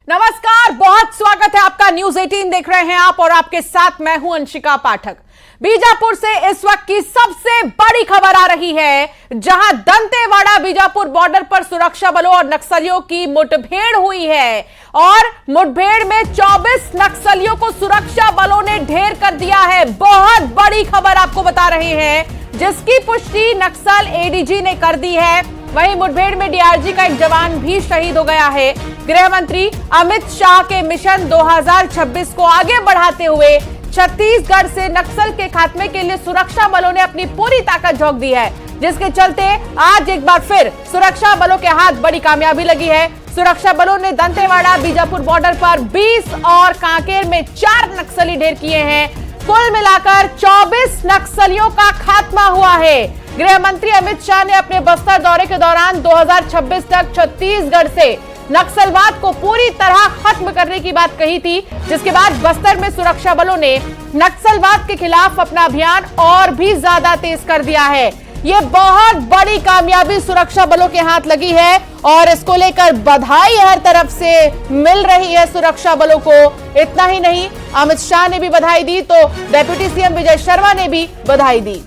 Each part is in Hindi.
नमस्कार, बहुत स्वागत है आपका। न्यूज 18 देख रहे हैं आप और आपके साथ मैं हूं अंशिका पाठक। बीजापुर से इस वक्त की सबसे बड़ी खबर आ रही है, जहां दंतेवाड़ा बीजापुर बॉर्डर पर सुरक्षा बलों और नक्सलियों की मुठभेड़ हुई है और मुठभेड़ में 24 नक्सलियों को सुरक्षा बलों ने ढेर कर दिया है। बहुत बड़ी खबर आपको बता रहे हैं, जिसकी पुष्टि नक्सल एडीजी ने कर दी है। वहीं मुठभेड़ में डीआरजी का एक जवान भी शहीद हो गया है। गृह मंत्री अमित शाह के मिशन 2026 को आगे बढ़ाते हुए छत्तीसगढ़ से नक्सल के खात्मे के लिए सुरक्षा बलों ने अपनी पूरी ताकत झोंक दी है, जिसके चलते आज एक बार फिर सुरक्षा बलों के हाथ बड़ी कामयाबी लगी है। सुरक्षा बलों ने दंतेवाड़ा बीजापुर बॉर्डर पर 20 और कांकेर में 4 नक्सली ढेर किए हैं। कुल मिलाकर 24 नक्सलियों का खात्मा हुआ है। गृह मंत्री अमित शाह ने अपने बस्तर दौरे के दौरान 2026 तक छत्तीसगढ़ से नक्सलवाद को पूरी तरह खत्म करने की बात कही थी, जिसके बाद बस्तर में सुरक्षा बलों ने नक्सलवाद के खिलाफ अपना अभियान और भी ज्यादा तेज कर दिया है। ये बहुत बड़ी कामयाबी सुरक्षा बलों के हाथ लगी है और इसको लेकर बधाई हर तरफ से मिल रही है सुरक्षा बलों को। इतना ही नहीं, अमित शाह ने भी बधाई दी तो डेप्यूटी सीएम विजय शर्मा ने भी बधाई दी।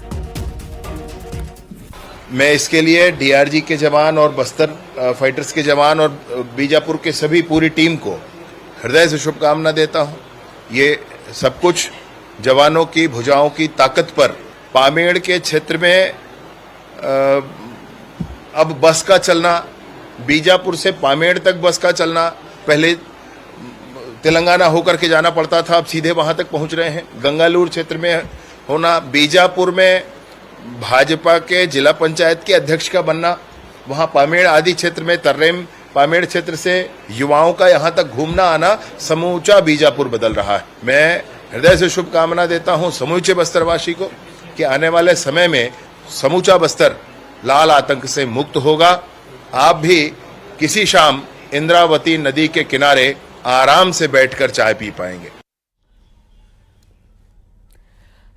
मैं इसके लिए डीआरजी के जवान और बस्तर फाइटर्स के जवान और बीजापुर के सभी पूरी टीम को हृदय से शुभकामना देता हूं। ये सब कुछ जवानों की भुजाओं की ताकत पर। पामेड़ के क्षेत्र में अब बस का चलना, बीजापुर से पामेड़ तक बस का चलना, पहले तेलंगाना होकर के जाना पड़ता था, अब सीधे वहां तक पहुंच रहे हैं। गंगालूर क्षेत्र में होना, बीजापुर में भाजपा के जिला पंचायत के अध्यक्ष का बनना, वहां पामेड़ आदि क्षेत्र में तर्रेम पामेड़ क्षेत्र से युवाओं का यहां तक घूमना आना, समूचा बीजापुर बदल रहा है। मैं हृदय से शुभकामना देता हूं समूचे बस्तरवासी को कि आने वाले समय में समूचा बस्तर लाल आतंक से मुक्त होगा। आप भी किसी शाम इंद्रावती नदी के किनारे आराम से बैठकर चाय पी पाएंगे।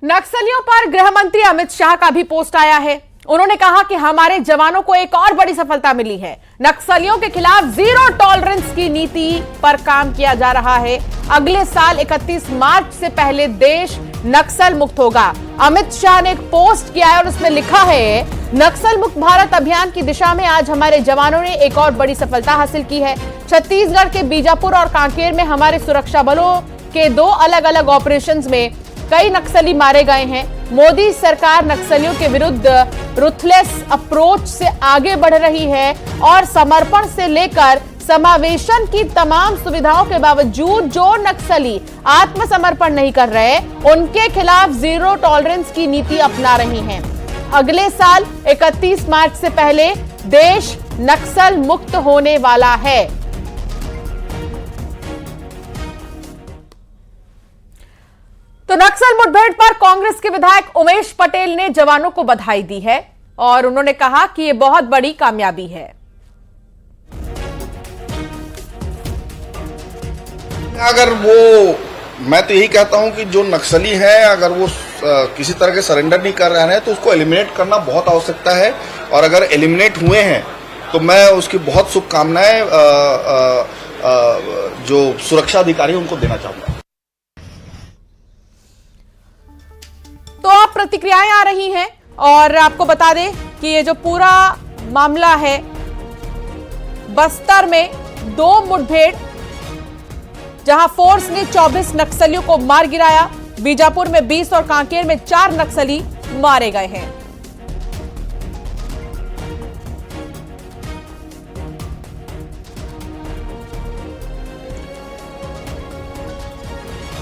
नक्सलियों पर गृह मंत्री अमित शाह का भी पोस्ट आया है। उन्होंने कहा कि हमारे जवानों को एक और बड़ी सफलता मिली है। नक्सलियों के खिलाफ जीरो टॉलरेंस की नीति पर काम किया जा रहा है। अगले साल 31 मार्च से पहले देश नक्सल मुक्त होगा। अमित शाह ने एक पोस्ट किया है और उसमें लिखा है, नक्सल मुक्त भारत अभियान की दिशा में आज हमारे जवानों ने एक और बड़ी सफलता हासिल की है। छत्तीसगढ़ के बीजापुर और कांकेर में हमारे सुरक्षा बलों के 2 अलग अलग ऑपरेशंस में कई नक्सली मारे गए हैं। मोदी सरकार नक्सलियों के विरुद्ध रुथलेस अप्रोच से आगे बढ़ रही है और समर्पण से लेकर समावेशन की तमाम सुविधाओं के बावजूद जो नक्सली आत्मसमर्पण नहीं कर रहे, उनके खिलाफ जीरो टॉलरेंस की नीति अपना रही हैं। अगले साल 31 मार्च से पहले देश नक्सल मुक्त होने वाला है। तो नक्सल मुठभेड़ पर कांग्रेस के विधायक उमेश पटेल ने जवानों को बधाई दी है और उन्होंने कहा कि यह बहुत बड़ी कामयाबी है। अगर वो, मैं तो यही कहता हूं कि जो नक्सली है, अगर वो किसी तरह के सरेंडर नहीं कर रहे हैं तो उसको एलिमिनेट करना बहुत आवश्यकता है। और अगर एलिमिनेट हुए हैं तो मैं उसकी बहुत शुभकामनाएं जो सुरक्षा अधिकारी उनको देना चाहूंगा। तो अब प्रतिक्रियाएं आ रही हैं और आपको बता दें कि ये जो पूरा मामला है, बस्तर में 2 मुठभेड़ जहां फोर्स ने 24 नक्सलियों को मार गिराया, बीजापुर में 20 और कांकेर में 4 नक्सली मारे गए हैं।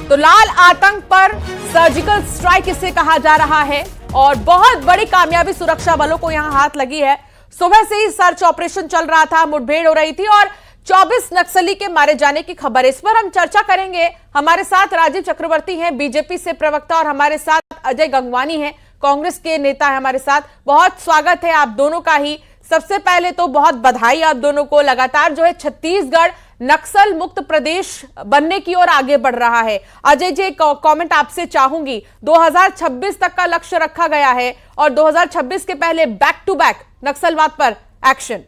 तो लाल आतंक पर सर्जिकल स्ट्राइक इसे कहा जा रहा है और बहुत बड़ी कामयाबी सुरक्षा बलों को यहां हाथ लगी है। सुबह से ही सर्च ऑपरेशन चल रहा था, मुठभेड़ हो रही थी और 24 नक्सली के मारे जाने की खबर। इस पर हम चर्चा करेंगे। हमारे साथ राजीव चक्रवर्ती हैं, बीजेपी से प्रवक्ता, और हमारे साथ अजय गंगवानी हैं, कांग्रेस के नेता है हमारे साथ। बहुत स्वागत है आप दोनों का ही। सबसे पहले तो बहुत बधाई आप दोनों को। लगातार जो है छत्तीसगढ़ नक्सल मुक्त प्रदेश बनने की ओर आगे बढ़ रहा है। अजय जी, कमेंट आपसे चाहूंगी। 2026 तक का लक्ष्य रखा गया है और 2026 के पहले बैक टू बैक नक्सलवाद पर एक्शन।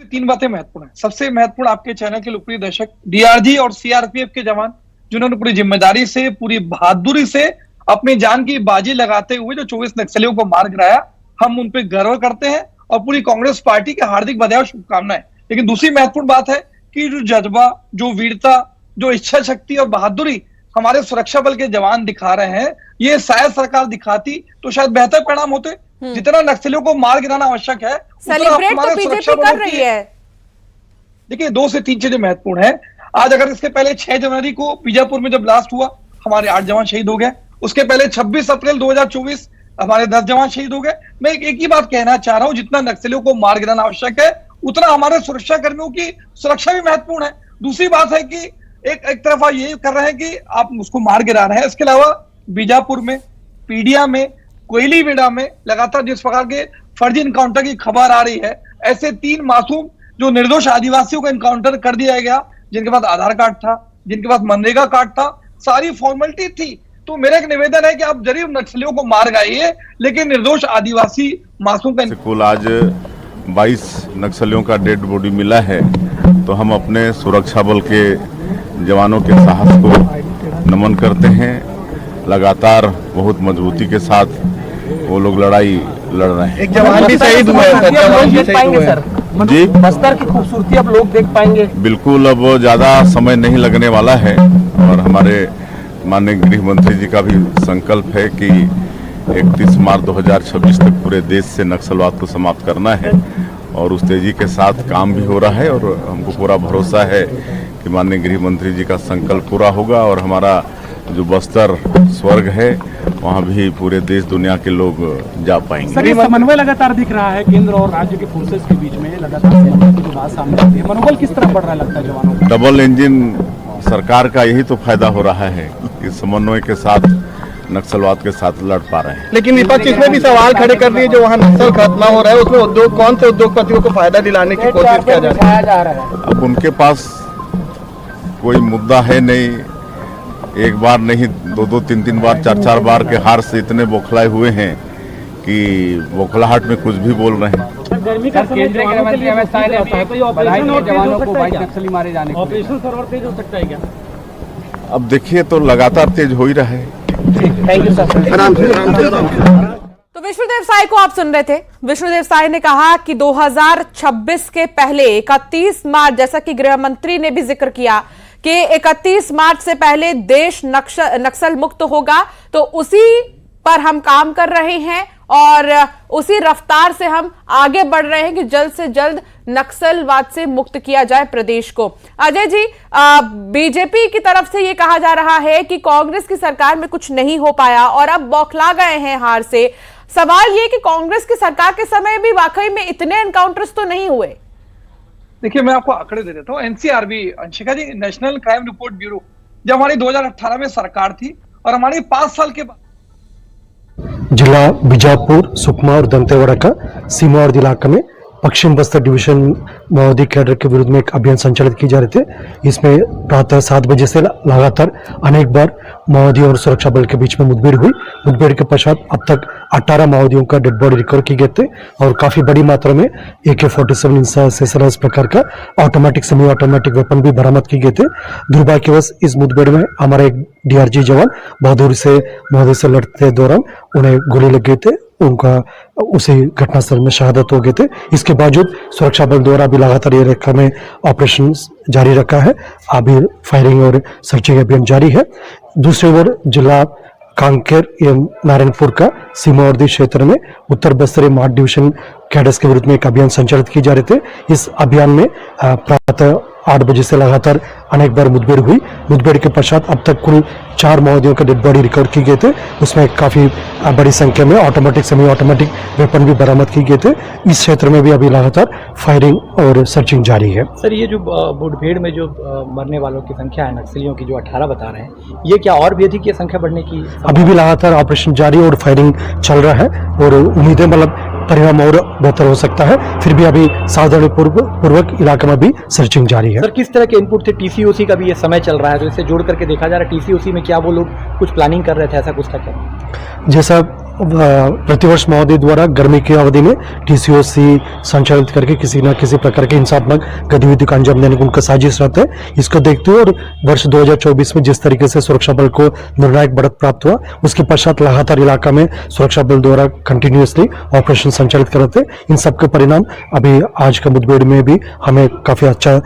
तीन बातें महत्वपूर्ण है। सबसे महत्वपूर्ण आपके चैनल के लोकप्रिय दर्शक डीआरजी और सीआरपीएफ के जवान जिन्होंने पूरी जिम्मेदारी से, पूरी बहादुरी से अपनी जान की बाजी लगाते हुए जो 24 नक्सलियों को मार गिराया, हम उन पे गर्व करते हैं और पूरी कांग्रेस पार्टी के हार्दिक बधाई और शुभकामनाएं। लेकिन दूसरी महत्वपूर्ण बात है कि जो जज्बा, जो वीरता, जो इच्छा शक्ति और बहादुरी हमारे सुरक्षा बल के जवान दिखा रहे हैं, ये शायद सरकार दिखाती तो शायद बेहतर परिणाम होते। जितना नक्सलियों को मार गिराना आवश्यक है, सेलिब्रेट तो बीजेपी कर रही है। देखिए 2 से 3 चीजें महत्वपूर्ण है। आज अगर इसके पहले 6 जनवरी को बीजापुर में जब ब्लास्ट हुआ, हमारे 8 जवान शहीद हो गए। उसके पहले 26 अप्रैल 2024 हमारे 10 जवान शहीद हो गए। मैं एक ही बात कहना चाह रहा हूं, जितना नक्सलियों को मार गिराना आवश्यक है, उतना हमारे सुरक्षा कर्मियों की सुरक्षा भी महत्वपूर्ण है। दूसरी बात है कि एक तरफ आप ये कर रहे हैं कि आप उसको मार गिरा रहे हैं, इसके अलावा बीजापुर में, पीडिया में, कोयलीबेड़ा में लगातार जिस प्रकार के फर्जी इनकाउंटर की खबर आ रही है, ऐसे 3 मासूम जो निर्दोष आदिवासियों का इनकाउंटर कर दिया गया, जिनके पास आधार कार्ड था, जिनके पास मनरेगा कार्ड था, सारी फॉर्मेलिटी थी। तो मेरा एक निवेदन है कि आप जरूर नक्सलियों को मार गाइए, लेकिन निर्दोष आदिवासी मासूम का कुल आज 22 नक्सलियों का डेड बॉडी मिला है, तो हम अपने सुरक्षा बल के जवानों के साहस को नमन करते हैं। लगातार बहुत मजबूती के साथ वो लोग लड़ाई लड़ रहे हैं। एक जवान भी शहीद हुए हैं सर। जी, बस्तर की खूबसूरती अब लोग देख पाएंगे। बिल्कुल, अब ज्यादा समय नहीं लगने वाला है और हमारे माननीय गृह मंत्री जी का भी संकल्प है कि 31 मार्च 2026 तक पूरे देश से नक्सलवाद को समाप्त करना है और उस तेजी के साथ काम भी हो रहा है और हमको पूरा भरोसा है कि माननीय गृह मंत्री जी का संकल्प पूरा होगा और हमारा जो बस्तर स्वर्ग है वहाँ भी पूरे देश दुनिया के लोग जा पाएंगे। सर, ये समन्वय लगातार दिख रहा है केंद्र और राज्य के फोर्सेस के बीच में, लगातार समन्वय की जो बात सामने आती है, मनोबल किस तरह बढ़ रहा लगता है जवानों का? डबल इंजन सरकार का यही तो फायदा हो रहा है कि समन्वय के साथ नक्सलवाद के साथ लड़ पा रहे हैं। लेकिन विपक्ष इसमें भी सवाल खड़े कर दिए, जो वहाँ नक्सल खत्म हो रहा है उसमें उद्योग कौन से उद्योगपतियों को फायदा दिलाने की कोशिश किया जा रहा है? अब उनके पास कोई मुद्दा है नहीं, एक बार नहीं 2-2, 3-3 बार, 4-4 बार के हार से इतने बौखलाए हुए हैं कि बौखलाहट में कुछ भी बोल रहे हैं। गर्मी का केंद्रीय गृह मंत्री अमित शाह ने जवानों को 22 नक्सली मारे जाने को ऑपरेशन सर और तेज हो सकता है क्या? अब देखिए तो लगातार तेज हो ही रहा है। Thank you sir. तो विष्णुदेव साय को आप सुन रहे थे। विष्णुदेव साय ने कहा कि 2026 के पहले 31 मार्च, जैसा कि गृह मंत्री ने भी जिक्र किया कि 31 मार्च से पहले देश नक्सल मुक्त होगा, तो उसी पर हम काम कर रहे हैं और उसी रफ्तार से हम आगे बढ़ रहे हैं कि जल्द से जल्द नक्सलवाद से मुक्त किया जाए प्रदेश को। अजय जी, बीजेपी की तरफ से यह कहा जा रहा है कि कांग्रेस की सरकार में कुछ नहीं हो पाया और अब बौखला गए हैं हार से। सवाल यह कि कांग्रेस की सरकार के समय भी वाकई में इतने एनकाउंटर्स तो नहीं हुए। देखिए मैं आपको आंकड़े दे देता हूँ। एनसीआरबी, अंशिका जी, नेशनल क्राइम रिपोर्ट ब्यूरो, जब हमारी 2018 में सरकार थी और हमारी 5 साल के बाद जिला बीजापुर, सुकमा और दंतेवाड़ा का सीमावर्ती इलाका में पश्चिम बस्तर डिवीजन माओवादी कैडर के विरुद्ध में एक अभियान संचालित किए जा रहे थे। इसमें प्रातः 7 बजे से लगातार अनेक बार माओवादी और सुरक्षा बल के बीच में मुठभेड़ हुई। मुठभेड़ के पश्चात अब तक 18 माओवादियों का डेड बॉडी रिकवर किए गए थे और काफी बड़ी मात्रा में AK-47 इस प्रकार का ऑटोमेटिक, सेमी ऑटोमेटिक वेपन भी बरामद किए गए थे। दुर्भाग्यवश इस मुठभेड़ में हमारा एक DRG जवान बहादुरी से माओवादी से लड़ते दौरान उन्हें गोली लग गए थे, उनका उसी घटनास्थल में शहादत हो गए थे। इसके बावजूद सुरक्षा बल द्वारा अभी लगातार ये रेखा में ऑपरेशन जारी रखा है। अभी फायरिंग और सर्चिंग अभियान जारी है। दूसरी ओर जिला कांकेर एवं नारायणपुर का सीमावर्ती क्षेत्र में उत्तर बस्तरी मार्ट डिवीजन कैडर्स के विरुद्ध में एक अभियान संचालित किए जा रहे थे। इस अभियान में प्रातः 8 बजे से लगातार अनेक बार मुठभेड़ हुई। मुठभेड़ के पश्चात अब तक कुल 4 माओवादियों के डेड बॉडी रिकवर किए गए थे। उसमें काफी बड़ी संख्या में ऑटोमेटिक, सेमी ऑटोमेटिक वेपन भी बरामद किए गए थे। इस क्षेत्र में भी अभी लगातार फायरिंग और सर्चिंग जारी है। सर, ये जो मुठभेड़ में जो मरने वालों की संख्या है नक्सलियों की, जो 18 बता रहे हैं, ये क्या और भी अधिक ये संख्या बढ़ने की? अभी भी लगातार ऑपरेशन जारी और फायरिंग चल रहा है और उम्मीदें, मतलब परिणाम और बेहतर हो सकता है। फिर भी अभी सावधानी पूर्वक इलाके में भी सर्चिंग जारी है। सर, किस तरह के इनपुट थे? TCOC का भी ये समय चल रहा है, तो इससे जोड़ करके देखा जा रहा है TCOC में क्या वो लोग कुछ प्लानिंग कर रहे थे, ऐसा कुछ था क्या? जैसा प्रतिवर्ष महोदय द्वारा गर्मी की अवधि में टीसीओसी संचालित करके किसी न किसी प्रकार के हिंसात्मक गतिविधि को अंजाम देने को उनका साजिश रहता है। इसको देखते हुए और वर्ष 2024 में जिस तरीके से सुरक्षा बल को निर्णायक बढ़त प्राप्त हुआ, उसके पश्चात लगातार इलाका में सुरक्षा बल द्वारा कंटिन्यूसली ऑपरेशन संचालित कर रहे थे। इन सबके परिणाम अभी आज के मुठभेड़ में भी हमें काफी अच्छा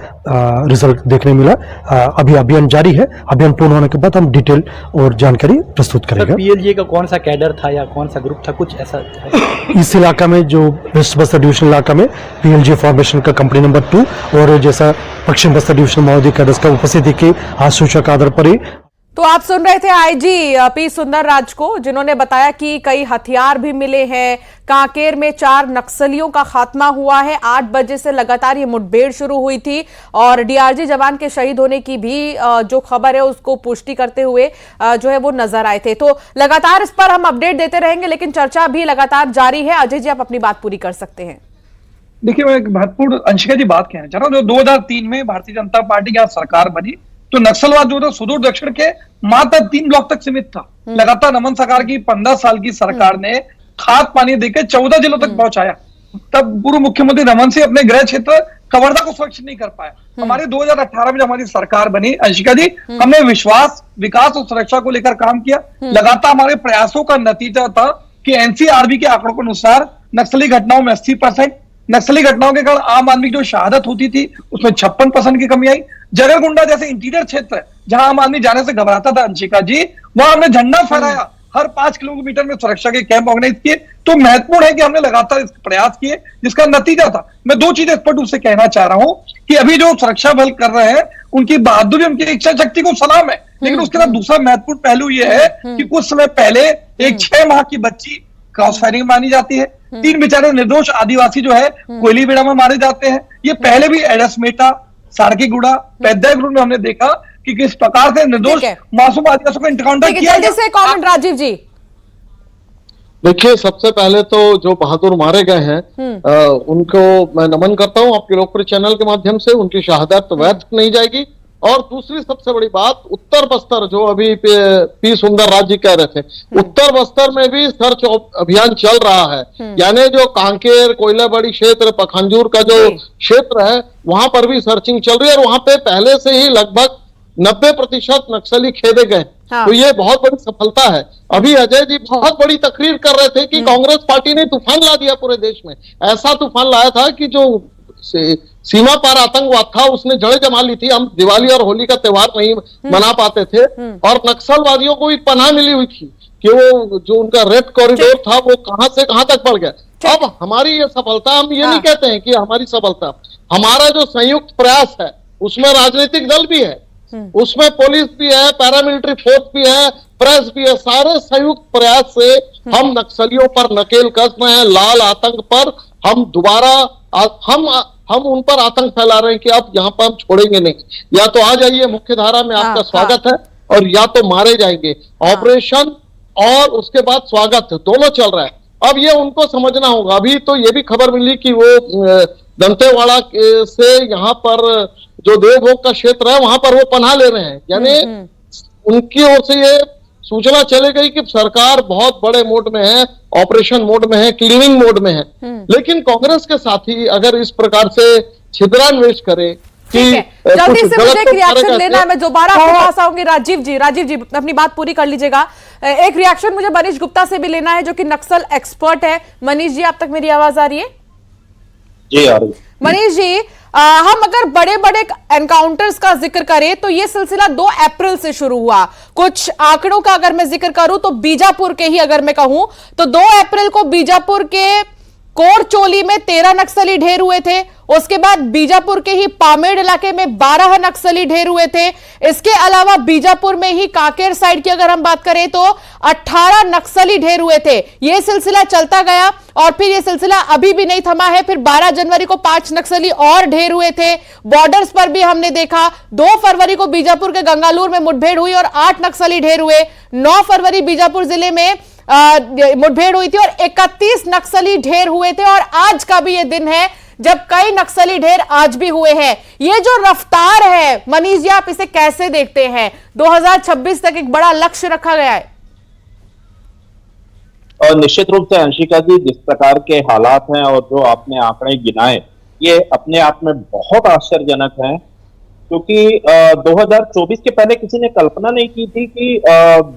रिजल्ट देखने मिला। अभी अभियान जारी है। अभियान पूर्ण होने के बाद हम डिटेल और जानकारी प्रस्तुत करेंगे। पीएलजी का कौन सा कैडर था या कौन सा ग्रुप था, कुछ ऐसा है? इस इलाका में जो वेस्ट बस्तर डिवीजन इलाका में पीएलजी फॉर्मेशन का कंपनी नंबर 2 और जैसा पश्चिम बस्तर डिवीजन महोदय कैडर्स का उपस्थिति की आज सूचना के आधार पर ही। तो आप सुन रहे थे आईजी पी सुंदर राज को, जिन्होंने बताया कि कई हथियार भी मिले हैं। कांकेर में 4 नक्सलियों का खात्मा हुआ है। 8 बजे से लगातार ये मुठभेड़ शुरू हुई थी और डीआरजी जवान के शहीद होने की भी जो खबर है उसको पुष्टि करते हुए जो है वो नजर आए थे। तो लगातार इस पर हम अपडेट देते रहेंगे, लेकिन चर्चा भी लगातार जारी है। अजय जी, आप अपनी बात पूरी कर सकते हैं। देखिए, मैं एक महत्वपूर्ण अंशिका जी बात कहना चाह रहा हूँ। जो 2003 में भारतीय जनता पार्टी की सरकार बनी तो नक्सलवाद जो था सुदूर दक्षिण के मात्र 3 ब्लॉक तक सीमित था। लगातार नमन सरकार की 15 साल की सरकार ने खाद पानी देकर 14 जिलों तक पहुंचाया। तब पूर्व मुख्यमंत्री रमन सिंह अपने गृह क्षेत्र कवर्धा को सुरक्षित नहीं कर पाया। हमारी 2018 में जब हमारी सरकार बनी अंशिका जी, हमने विश्वास, विकास और सुरक्षा को लेकर काम किया। लगातार हमारे प्रयासों का नतीजा था कि एनसीआरबी के आंकड़ों के अनुसार नक्सली घटनाओं में 80%, नक्सली घटनाओं के कारण आम आदमी की जो शहादत होती थी उसमें 56% की कमी आई। जगरगुंडा जैसे इंटीरियर क्षेत्र जहां आम आदमी जाने से घबराता था अंशिका जी, वहां हमने झंडा फहराया। हर 5 किलोमीटर में सुरक्षा के कैंप ऑर्गेनाइज किए। तो महत्वपूर्ण है कि हमने लगातार प्रयास किए, जिसका नतीजा था। मैं 2 चीजें स्पष्ट रूप से कहना चाह रहा हूं कि अभी जो सुरक्षा बल कर रहे हैं उनकी बहादुरी, उनकी इच्छा शक्ति को सलाम है। लेकिन उसके साथ दूसरा महत्वपूर्ण पहलू यह है कि कुछ समय पहले एक 6 माह की बच्ची क्रॉस फायरिंग मानी जाती है। 3 बेचारे निर्दोष आदिवासी जो है कोयलीबेड़ा में मारे जाते हैं। ये पहले भी एडसमेटा, सारकीगुड़ा, पैदागुड़ में हमने देखा कि किस प्रकार से निर्दोष मासूम आदिवासियों को एनकाउंटर किया। जल्दी से कमेंट राजीव जी। देखिए, सबसे पहले तो जो बहादुर मारे गए हैं उनको मैं नमन करता हूं आपके लोकप्रिय चैनल के माध्यम से। उनकी शहादत व्यर्थ नहीं जाएगी। और दूसरी सबसे बड़ी बात, उत्तर बस्तर जो अभी पी सुंदर राज जी कह रहे थे, उत्तर बस्तर में भी सर्च अभियान चल रहा है। यानी जो कांकेर, कोयलाबड़ी क्षेत्र, पखांजूर का जो क्षेत्र है वहां पर भी सर्चिंग चल रही है और वहां पे पहले से ही लगभग 90% नक्सली खेदे गए। हाँ। तो ये बहुत बड़ी सफलता है। अभी अजय जी बहुत बड़ी तकरीर कर रहे थे कि कांग्रेस पार्टी ने तूफान ला दिया पूरे देश में। ऐसा तूफान लाया था कि जो सीमा पार आतंकवाद था उसने जड़ें जमा ली थी। हम दिवाली और होली का त्योहार नहीं मना पाते थे और नक्सलवादियों को भी पनाह मिली हुई थी कि वो जो उनका रेड कॉरिडोर था वो कहां से कहां तक बढ़ गया। अब हमारी ये सफलता, हम ये नहीं कहते हैं कि हमारी सफलता, हमारा जो संयुक्त प्रयास है उसमें राजनीतिक दल भी है, उसमें पुलिस भी है, पैरामिलिट्री फोर्स भी है, प्रेस भी है। सारे संयुक्त प्रयास से हम नक्सलियों पर नकेल कस रहे हैं। लाल आतंक पर हम दोबारा हम उन पर आतंक फैला रहे हैं कि अब यहाँ पर हम छोड़ेंगे नहीं। या तो आ जाइए, मुख्य धारा में आपका स्वागत है, और या तो मारे जाएंगे। ऑपरेशन और उसके बाद स्वागत दोनों चल रहा है। अब ये उनको समझना होगा। अभी तो ये भी खबर मिली कि वो दंतेवाड़ा से यहाँ पर जो देवभोग का क्षेत्र है वहां पर वो पनाह ले रहे हैं। यानी उनकी ओर से ये सूचना चली गई कि सरकार बहुत बड़े मोड में है, ऑपरेशन मोड में है, क्लीनिंग मोड में है। लेकिन कांग्रेस के साथी अगर इस प्रकार से छिद्रान्वेष करे कि जल्दी से मुझे एक रिएक्शन लेना है। मैं दोबारा आपके पास आऊंगी। राजीव जी अपनी बात पूरी कर लीजिएगा। एक रिएक्शन मुझे मनीष गुप्ता से भी लेना है, जो कि नक्सल एक्सपर्ट है। मनीष जी, आप तक मेरी आवाज आ रही है? जी आ रही है। मनीष जी, हम अगर बड़े बड़े एनकाउंटर्स का जिक्र करें तो ये सिलसिला 2 अप्रैल से शुरू हुआ। कुछ आंकड़ों का अगर मैं जिक्र करूं तो बीजापुर के ही अगर मैं कहूं तो 2 अप्रैल को बीजापुर के कोरचोली में 13 नक्सली ढेर हुए थे। उसके बाद बीजापुर के ही पामेड़ इलाके में 12 नक्सली ढेर हुए थे। इसके अलावा बीजापुर में ही कांकेर साइड की अगर हम बात करें तो 18 नक्सली ढेर हुए थे। यह सिलसिला चलता गया और फिर यह सिलसिला अभी भी नहीं थमा है। फिर 12 जनवरी को 5 नक्सली और ढेर हुए थे। बॉर्डर्स पर भी हमने देखा। 2 फरवरी को बीजापुर के गंगालूर में मुठभेड़ हुई और 8 नक्सली ढेर हुए। 9 फरवरी बीजापुर जिले में मुठभेड़ हुई थी और 31 नक्सली ढेर हुए थे। और आज का भी यह दिन है जब कई नक्सली ढेर आज भी हुए हैं। ये जो रफ्तार है मनीष जी, आप इसे कैसे देखते हैं? 2026 तक एक बड़ा लक्ष्य रखा गया है। और निश्चित रूप से अंशिका जी, जिस प्रकार के हालात हैं और जो आपने आंकड़े गिनाए, ये अपने आप में बहुत आश्चर्यजनक हैं, क्योंकि 2024 के पहले किसी ने कल्पना नहीं की थी कि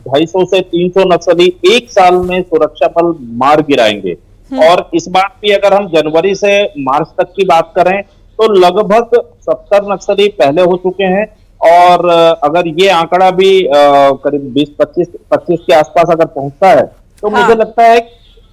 250 से 300 नक्सली एक साल में सुरक्षा बल मार गिराएंगे। और इस बार भी अगर हम जनवरी से मार्च तक की बात करें तो लगभग 70 नक्सली पहले हो चुके हैं। और अगर ये आंकड़ा भी करीब 20-25 के आसपास अगर पहुंचता है तो मुझे लगता है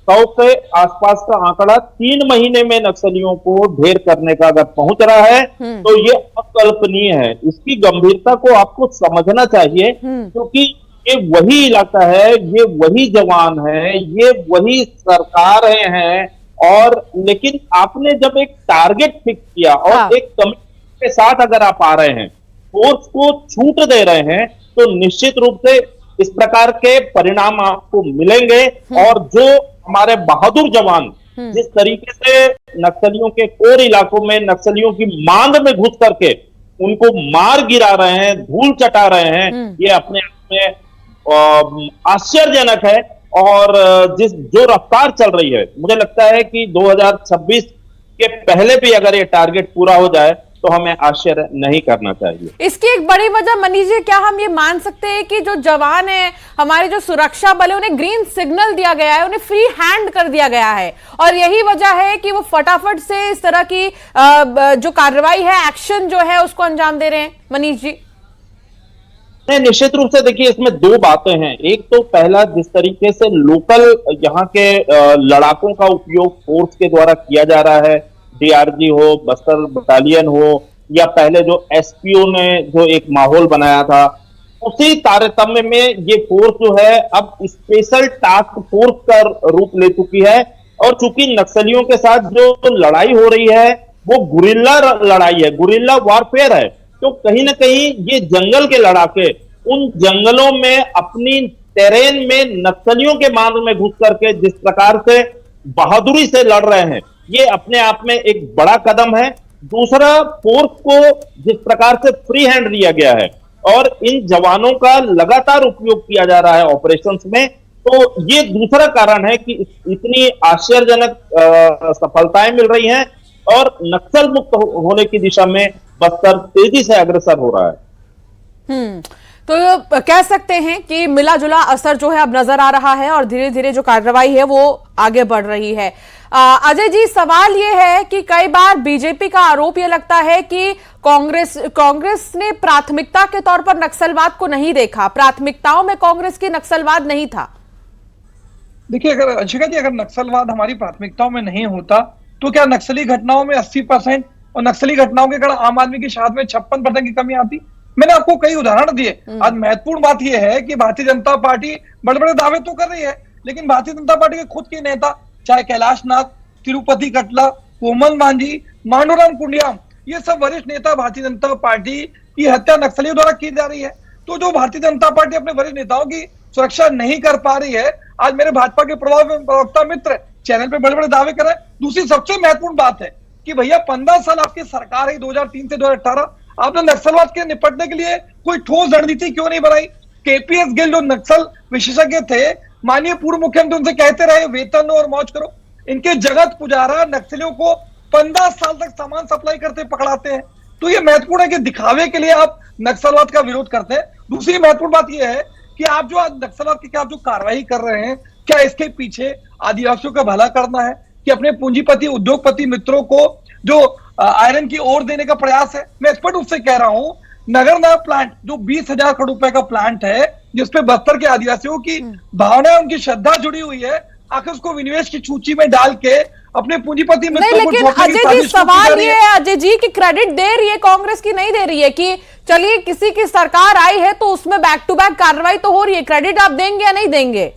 100 के आसपास का आंकड़ा 3 महीने में नक्सलियों को ढेर करने का अगर पहुंच रहा है तो ये अकल्पनीय है। इसकी गंभीरता को आपको समझना चाहिए, क्योंकि ये वही इलाका है, ये वही जवान है, ये वही सरकारें हैं। और लेकिन आपने जब एक टारगेट फिक्स किया और एक कमिटमेंट के साथ अगर आप आ रहे हैं, फोर्स को छूट दे रहे हैं, तो निश्चित रूप से इस प्रकार के परिणाम आपको मिलेंगे। और जो हमारे बहादुर जवान जिस तरीके से नक्सलियों के कोर इलाकों में नक्सलियों की मांग में घुस करके उनको मार गिरा रहे हैं, धूल चटा रहे हैं, ये अपने आप में आश्चर्यजनक है। और जो रफ्तार चल रही है, मुझे लगता है कि 2026 के पहले भी अगर ये टारगेट पूरा हो जाए तो हमें आश्चर्य नहीं करना चाहिए। इसकी एक बड़ी वजह मनीष जी, क्या हम ये मान सकते हैं कि जो जवान है, हमारे जो सुरक्षा बल है, उन्हें ग्रीन सिग्नल दिया गया है, उन्हें फ्री हैंड कर दिया गया है, और यही वजह है कि वो फटाफट से इस तरह की जो कार्रवाई है, एक्शन जो है, उसको अंजाम दे रहे हैं? मनीष जी नहीं, निश्चित रूप से देखिए, इसमें 2 बातें हैं। एक तो पहला, जिस तरीके से लोकल यहाँ के लड़ाकों का उपयोग फोर्स के द्वारा किया जा रहा है, डीआरजी हो, बस्तर बटालियन हो, या पहले जो एसपीओ ने जो एक माहौल बनाया था, उसी तारतम्य में ये फोर्स जो है अब स्पेशल टास्क फोर्स का रूप ले चुकी है। और चूंकि नक्सलियों के साथ जो लड़ाई हो रही है वो गुरिल्ला लड़ाई है, गुरिल्ला वॉरफेयर है, तो कहीं ना कहीं ये जंगल के लड़ाके उन जंगलों में अपनी टेरेन में नक्सलियों के मार्ग में घुस करके जिस प्रकार से बहादुरी से लड़ रहे हैं, ये अपने आप में एक बड़ा कदम है। दूसरा, फोर्स को जिस प्रकार से फ्री हैंड दिया गया है और इन जवानों का लगातार उपयोग किया जा रहा है ऑपरेशंस में, तो ये दूसरा कारण है कि इतनी आश्चर्यजनक सफलताएं मिल रही हैं और नक्सल मुक्त होने की दिशा में बस्तर तेजी से अग्रसर हो रहा है। तो कह सकते हैं कि मिला जुला असर जो है अब नजर आ रहा है और धीरे धीरे जो कार्रवाई है वो आगे बढ़ रही है। अजय जी, सवाल ये है कि कई बार बीजेपी का आरोप ये लगता है कि कांग्रेस ने प्राथमिकता के तौर पर नक्सलवाद को नहीं देखा, प्राथमिकताओं में कांग्रेस की नक्सलवाद नहीं था। देखिए, अगर अंशिका जी, अगर नक्सलवाद हमारी प्राथमिकताओं में नहीं होता तो क्या नक्सली घटनाओं में 80% और नक्सली घटनाओं के कारण आम आदमी की शहादत में 56% की कमी आती? मैंने आपको कई उदाहरण दिए। आज महत्वपूर्ण बात यह है कि भारतीय जनता पार्टी बड़े बड़े दावे तो कर रही है, लेकिन भारतीय जनता पार्टी के खुद के नेता, चाहे कैलाश नाथ, तिरुपति कटला, कोमल मांझी, मांडूराम कुंडियाम, ये सब वरिष्ठ नेता भारतीय जनता पार्टी की हत्या नक्सलियों द्वारा की जा रही है। तो जो भारतीय जनता पार्टी अपने वरिष्ठ नेताओं की सुरक्षा नहीं कर पा रही है, आज मेरे भाजपा के प्रवक्ता मित्र चैनल पे बड़े बड़े दावे कर रहे हैं। दूसरी सबसे महत्वपूर्ण बात है कि भैया 15 साल आपकी सरकार है, 2003 से 2018, आपने नक्सलवाद के निपटने के लिए कोई ठोस रणनीति क्यों नहीं बनाई? केपीएस गिल जो नक्सल विशेषज्ञ थे, माननीय पूर्व मुख्यमंत्री उनसे कहते रहे वेतन और मौज करो। इनके जगत पुजारा नक्सलियों को 15 साल तक सामान सप्लाई करते पकड़ाते हैं। तो ये महत्वपूर्ण है कि दिखावे के लिए आप नक्सलवाद का विरोध करते हैं। दूसरी महत्वपूर्ण बात यह है कि आप जो नक्सलवाद की आप जो कार्रवाई कर रहे हैं, क्या इसके पीछे आदिवासियों का भला करना है कि अपने पूंजीपति उद्योगपति मित्रों को जो आयरन की ओर देने का प्रयास है? मैं स्पष्ट रूप से कह रहा हूं, नगरनार प्लांट जो 20,000 करोड़ रुपए का प्लांट है, जिसपे बस्तर के आदिवासियों की भावना, उनकी श्रद्धा जुड़ी हुई है, आखिर उसको विनिवेश की सूची में डाल के अपने पूंजीपति मित्रों को लेकिन अजय जी, सवाल ये है अजय जी कि क्रेडिट दे रही है कांग्रेस की नहीं दे रही है कि चलिए किसी की सरकार आई है तो उसमें बैक टू बैक कार्रवाई तो हो रही है, क्रेडिट आप देंगे या नहीं देंगे?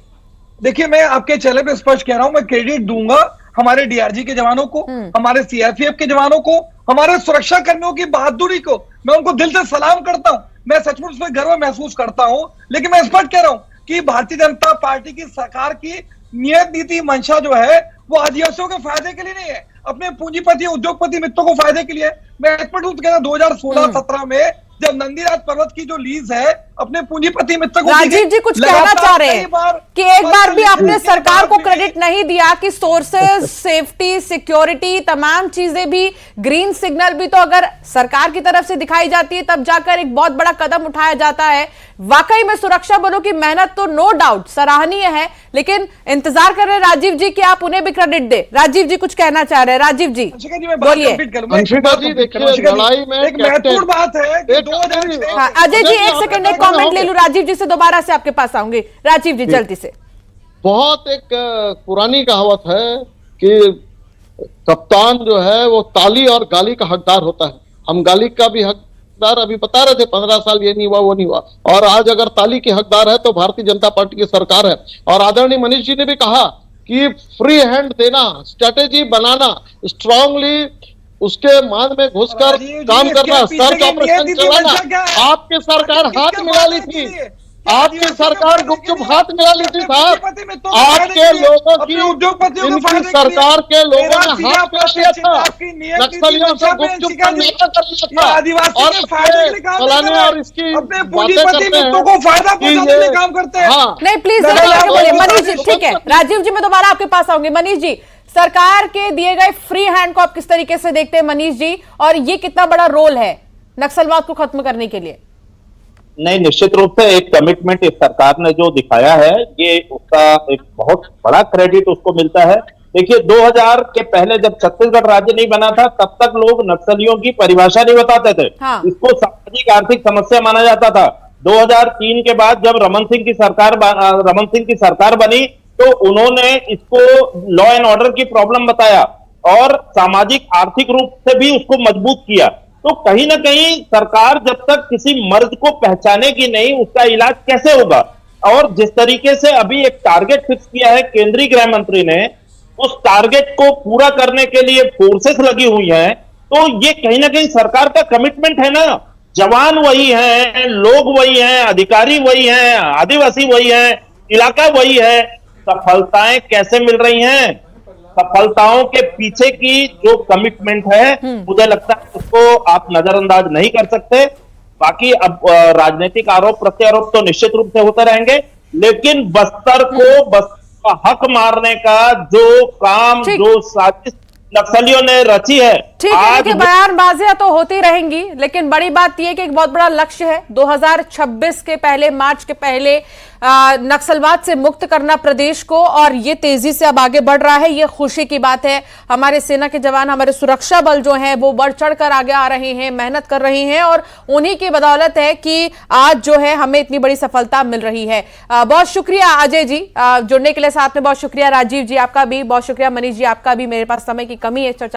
देखिए, मैं आपके चैनल पे स्पष्ट कह रहा हूं, मैं क्रेडिट दूंगा हमारे डीआरजी के जवानों को, हमारे सीआरपीएफ के जवानों को, हमारे सुरक्षा कर्मियों की बहादुरी को मैं उनको दिल से सलाम करता हूं। मैं सचमुच उसमें गर्व महसूस करता हूं, लेकिन मैं स्पष्ट कह रहा हूं कि भारतीय जनता पार्टी की सरकार की नियत नीति मंशा जो है वो आदिवासियों के फायदे के लिए नहीं है, अपने पूंजीपति उद्योगपति मित्रों को फायदे के लिए। मैं स्पष्ट रूप से कह रहा हूं, 2016-17 में जब नंदीराज पर्वत की जो लीज है अपने पूंजीपति मित्र को राजीव जी कुछ कहना चाह रहे हैं कि एक बार भी आपने सरकार को भी क्रेडिट नहीं दिया कि सोर्सेज, सेफ्टी, सिक्योरिटी, तमाम चीजें भी, ग्रीन सिग्नल भी तो अगर सरकार की तरफ से दिखाई जाती है तब जाकर एक बहुत बड़ा कदम उठाया जाता है। वाकई में सुरक्षा बलों की मेहनत तो नो डाउट सराहनीय है, लेकिन इंतजार कर रहे हैं राजीव जी कि आप उन्हें भी क्रेडिट दे। राजीव जी कुछ कहना चाह रहे हैं। राजीव जी बोलिए। अंशिका जी देखिए, लड़ाई में एक महत्वपूर्ण बात है कि 2006 हाँ, अजय जी एक सेकंड एक कमेंट ले लूं, राजीव जी से दोबारा से आपके पास आऊंगी। राजीव जी जल्दी से। बहुत एक पुरानी कहावत है कि कप्तान जो है वो ताली और गाली का हकदार होता है। हम गाली का भी हकदार अभी बता रहे थे, 15 साल ये नहीं हुआ वो नहीं हुआ, और आज अगर ताली की हकदार है तो भारतीय जनता पार्टी की सरकार है। और आदरणीय मनीष जी ने भी कहा कि फ्री हैंड देना, स्ट्रेटेजी बनाना, स्ट्रांगली उसके मान में घुसकर काम करना, सर्च ऑपरेशन चलाना। आपकी सरकार हाथ मिला ली थी, आपकी सरकार गुपचुप हाथ मिला ली थी साहब। आपके लोगों की, इनकी सरकार के लोगों ने हाथ मिला दिया था, नक्सलियों से गुपचुप का नाटक कर दिया था, और फलाने और इसकी बातें करते हैं काम करते हैं। हाँ नहीं प्लीज बोलिए मनीष जी। ठीक है राजीव जी, मैं दोबारा आपके पास आऊंगी। मनीष जी, सरकार के दिए गए फ्री हैंड को आप किस तरीके से देखते हैं मनीष जी, और ये कितना बड़ा रोल है नक्सलवाद को खत्म करने के लिए? नहीं, निश्चित रूप से एक कमिटमेंट इस सरकार ने जो दिखाया है, ये उसका एक बहुत बड़ा क्रेडिट उसको मिलता है। देखिए 2000 के पहले जब छत्तीसगढ़ राज्य नहीं बना था तब तक लोग नक्सलियों की परिभाषा नहीं बताते थे। हाँ। इसको सामाजिक आर्थिक समस्या माना जाता था। 2003 के बाद जब रमन सिंह की सरकार बनी तो उन्होंने इसको लॉ एंड ऑर्डर की प्रॉब्लम बताया और सामाजिक आर्थिक रूप से भी उसको मजबूत किया। तो कहीं ना कहीं सरकार जब तक किसी मर्ज को पहचानेगी नहीं, उसका इलाज कैसे होगा? और जिस तरीके से अभी एक टारगेट फिक्स किया है केंद्रीय गृह मंत्री ने, उस टारगेट को पूरा करने के लिए फोर्सेस लगी हुई हैं, तो ये कहीं ना कहीं सरकार का कमिटमेंट है ना। जवान वही हैं, लोग वही हैं, अधिकारी वही हैं, आदिवासी वही हैं, इलाका वही है। सफलताएं कैसे मिल रही हैं? सफलताओं के पीछे की जो कमिटमेंट है, मुझे लगता है उसको आप नजरअंदाज नहीं कर सकते। बाकी अब राजनीतिक आरोप प्रत्यारोप तो निश्चित रूप से होते रहेंगे, लेकिन बस्तर का हक मारने का जो काम, जो साजिश नक्सलियों ने रची है, ठीक है, देखिए बयानबाजियां तो होती रहेंगी, लेकिन बड़ी बात यह कि एक बहुत बड़ा लक्ष्य है 2026 के पहले, मार्च के पहले नक्सलवाद से मुक्त करना प्रदेश को, और ये तेजी से अब आगे बढ़ रहा है। ये खुशी की बात है। हमारे सेना के जवान, हमारे सुरक्षा बल जो हैं वो बढ़ चढ़ कर आगे आ रहे हैं, मेहनत कर रहे हैं, और उन्हीं की बदौलत है कि आज जो है हमें इतनी बड़ी सफलता मिल रही है। बहुत शुक्रिया अजय जी जुड़ने के लिए साथ में, बहुत शुक्रिया राजीव जी आपका भी, बहुत शुक्रिया मनीष जी आपका भी। मेरे पास समय की कमी है चर्चा